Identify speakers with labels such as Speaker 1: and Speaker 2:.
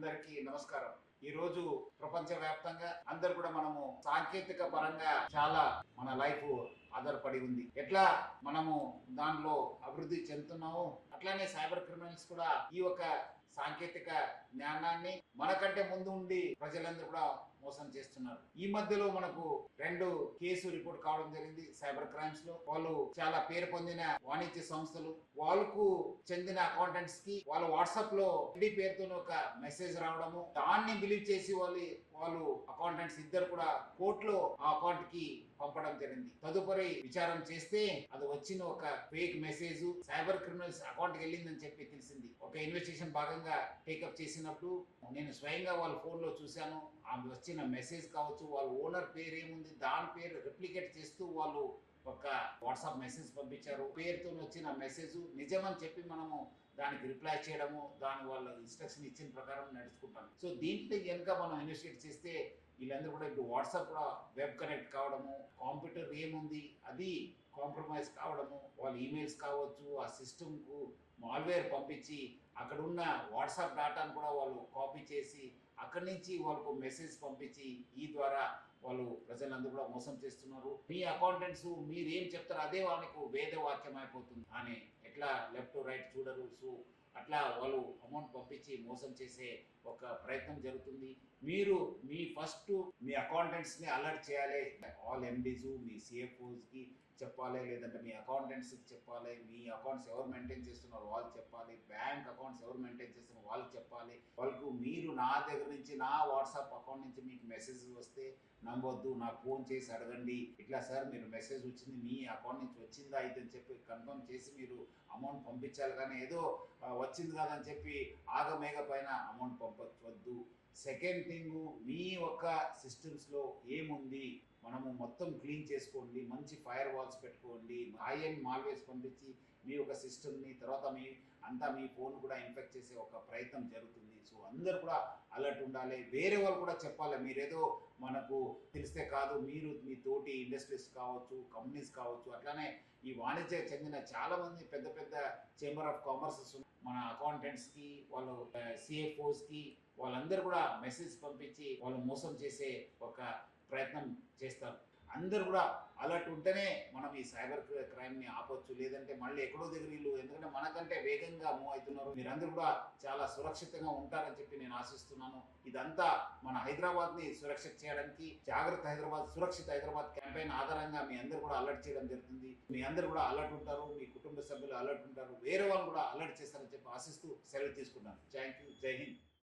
Speaker 1: అందరికీ నమస్కారం. ఈ రోజు ప్రపంచవ్యాప్తంగా అందరు కూడా మనము సాంకేతిక పరంగా చాలా మన లైఫ్ ఆధారపడి ఉంది. ఎట్లా మనము దానిలో అభివృద్ధి చెందుతున్నామో అట్లానే సైబర్ క్రిమినల్స్ కూడా ఈ యొక్క సాంకేతిక జ్ఞానాన్ని మనకంటే ముందు ఉండి ప్రజలందరూ కూడా మోసం చేస్తున్నారు. ఈ మధ్యలో మనకు 2 కేసు రిపోర్ట్ కావడం జరిగింది సైబర్ క్రైమ్స్ లో. వాళ్ళు చాలా పేరు పొందిన వాణిజ్య సంస్థలు, వాళ్ళకు చెందిన అకౌంటెంట్స్ కి వాళ్ళ వాట్సాప్ లో పేరుతో ఒక మెసేజ్ రావడము, దాన్ని బిలీవ్ చేసి వాళ్ళు అకౌంటెంట్స్ ఇద్దరు కూడా కోర్టులో ఆ అకౌంట్ కి పంపడం జరిగింది. తదుపరి విచారణ చేస్తే అది వచ్చిన ఒక fake message cyber criminals account కి వెళ్ళిందని చెప్పి తెలిసింది. ఒక ఇన్వెస్టిగేషన్ భాగంగా టేకప్ చేసినప్పుడు నేను స్వయంగా వాళ్ళ ఫోన్ లో చూశాను. ఆ వచ్చిన మెసేజ్ కావచ్చు, వాళ్ళ ఓనర్ పేరు ఏముంది దాని పేరు రిప్లికేట్ చేస్తూ వాళ్ళు ఒక వాట్సాప్ మెసేజ్ పంపించారు. పేరుతో వచ్చిన మెసేజ్ నిజమని చెప్పి మనము దానికి రిప్లై చేయడము, దాని వాళ్ళ ఇన్స్ట్రక్షన్ ఇచ్చిన ప్రకారం నడుచుకుంటాం. సో దీంట్లో కనుక మనం ఇనిషియేట్ చేస్తే వీళ్ళందరూ కూడా ఇప్పుడు వాట్సాప్ కూడా వెబ్ కనెక్ట్ కావడము, కంప్యూటర్ ఏముంది అది కాంప్రమైజ్ కావడము, వాళ్ళ ఈమెయిల్స్ కావచ్చు, ఆ సిస్టమ్కు మాల్వేర్ పంపించి అక్కడ ఉన్న వాట్సాప్ డాటాను కూడా వాళ్ళు కాపీ చేసి అక్కడి నుంచి వాళ్ళకు మెసేజ్ పంపించి ఈ ద్వారా వాళ్ళు ప్రజలందరూ కూడా మోసం చేస్తున్నారు. మీ అకౌంటెంట్స్ మీరు ఏం చెప్తారో అదే వాళ్ళకు వేదవాక్యం అయిపోతుంది అని ఎట్లా లెఫ్ట్ రైట్ చూడరు. సో అట్లా వాళ్ళు అమౌంట్ పంపించి మోసం చేసే ఒక ప్రయత్నం జరుగుతుంది. మీరు ఫస్ట్ మీ అకౌంటెంట్స్ని అలర్ట్ చేయాలి. ఆల్ ఎండీస్ మీ సిఎఫ్ఓస్కి చెప్పాలి, లేదంటే మీ అకౌంటెంట్స్కి చెప్పాలి. మీ అకౌంట్స్ ఎవరు మెయింటైన్ చేస్తున్నారు వాళ్ళు చెప్పాలి. బ్యాంక్ అకౌంట్స్ ఎవరు మెయింటైన్ చేస్తున్నారు వాళ్ళకి చెప్పాలి. వాళ్ళకు మీరు నా దగ్గర నుంచి నా వాట్సాప్ అకౌంట్ నుంచి మీకు మెసేజ్ వస్తే నమ్మొద్దు, నాకు ఫోన్ చేసి అడగండి. ఇట్లా సార్ మీరు మెసేజ్ వచ్చింది మీ అకౌంట్ నుంచి వచ్చిందా ఇదని చెప్పి కన్ఫర్మ్ చేసి మీరు అమౌంట్ పంపించాలి. కానీ ఏదో వచ్చింది కదని చెప్పి ఆగమేఘ పైన అమౌంట్ పంపవద్దు. సెకండ్ థింగ్, మీ యొక్క సిస్టమ్స్లో ఏముంది మనము మొత్తం క్లీన్ చేసుకోండి. మంచి ఫైర్ వాల్స్ పెట్టుకోండి. హై అండ్ మాల్వేస్ పంపించి మీ యొక్క సిస్టమ్ని తర్వాత మీ ఫోన్ కూడా ఇన్ఫెక్ట్ చేసే ఒక ప్రయత్నం జరుగుతుంది. సో అందరు కూడా అలర్ట్ ఉండాలి. వేరే వాళ్ళు కూడా చెప్పాలి. మీరేదో మనకు తెలిస్తే కాదు, మీరు మీ తోటి ఇండస్ట్రీస్ కావచ్చు, కంపెనీస్ కావచ్చు, అట్లానే ఈ వాణిజ్య చెందిన చాలా మంది పెద్ద పెద్ద చేంబర్ ఆఫ్ కామర్సెస్ మన అకౌంటెంట్స్కి వాళ్ళు సిఎఫ్ఓస్కి వాళ్ళందరూ కూడా మెసేజ్ పంపించి వాళ్ళు మోసం చేసే ఒక ప్రయత్నం చేస్తారు. అందరు కూడా అలర్ట్ ఉంటేనే మనం ఈ సైబర్ క్రైమ్ని ఆపొచ్చు. లేదంటే మళ్ళీ ఎక్కడో దగ్గర వీళ్ళు, ఎందుకంటే మనకంటే వేగంగా మూవ్ అవుతున్నారు. మీరందరూ కూడా చాలా సురక్షితంగా ఉంటారని చెప్పి నేను ఆశిస్తున్నాను. ఇదంతా మన హైదరాబాద్ని సురక్షిత చేయడానికి జాగ్రత్త హైదరాబాద్, సురక్షిత హైదరాబాద్ క్యాంపెయిన్ ఆధారంగా మీ అందరూ కూడా అలర్ట్ చేయడం జరుగుతుంది. మీ అందరూ కూడా అలర్ట్ ఉంటారు, మీ కుటుంబ సభ్యులు అలర్ట్ ఉంటారు, వేరే వాళ్ళు కూడా అలర్ట్ చేస్తారని చెప్పి ఆశిస్తూ సెలవు తీసుకున్నాను. Thank you. జై హింద్.